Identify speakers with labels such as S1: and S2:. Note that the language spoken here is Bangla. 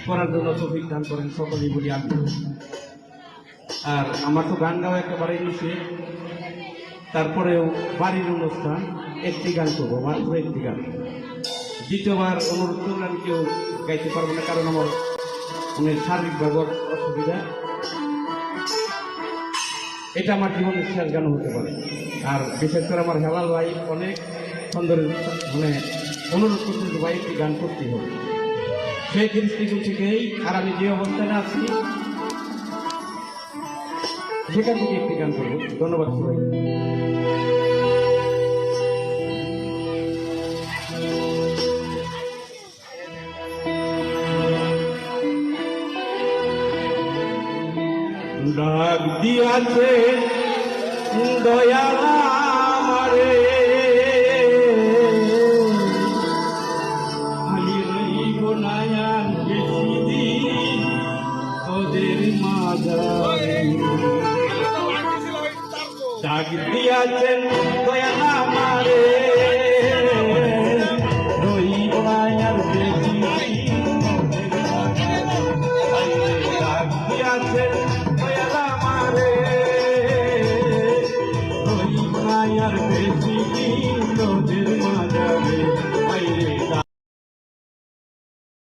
S1: করার জন্য তৌফিক দান করেন, সকলেই বলি আমিন। আর আমার তো গান গাওয়া একেবারেই নিষেধ, তারপরেও বাড়ির অনুষ্ঠান একটি গান করবো, মাত্র একটি গান। দ্বিতীয়বার অনুরোধ করলে আমি কেউ গাইতে পারবো না, কারণ আমার অনেক শারীরিকভাবে অসুবিধা। এটা আমার জীবনের শেষ গান হতে পারে। আর বিশেষ করে আমার হেলাল ভাই অনেক সুন্দর অনুরোধ করতে যে ভাই একটি গান করতেই হবে, সেই দৃষ্টিকোণ থেকেই। আর আমি যে অবস্থানে আছি সেখান থেকে একটি গান করবো। ধন্যবাদ সবাই। ডাক দিয়াছে দয়াল আমারে, আমি রইব না আর বেশি দিন তোদের মাঝারে। ডাক দিয়াছেন দয়াল আমারে, রইব না আর বেশি দিন তোদের মাঝারে। ডাক দিয়াছেন দয়াল আমারে, রইব না আর বেশি দিন তোদের মাঝারে।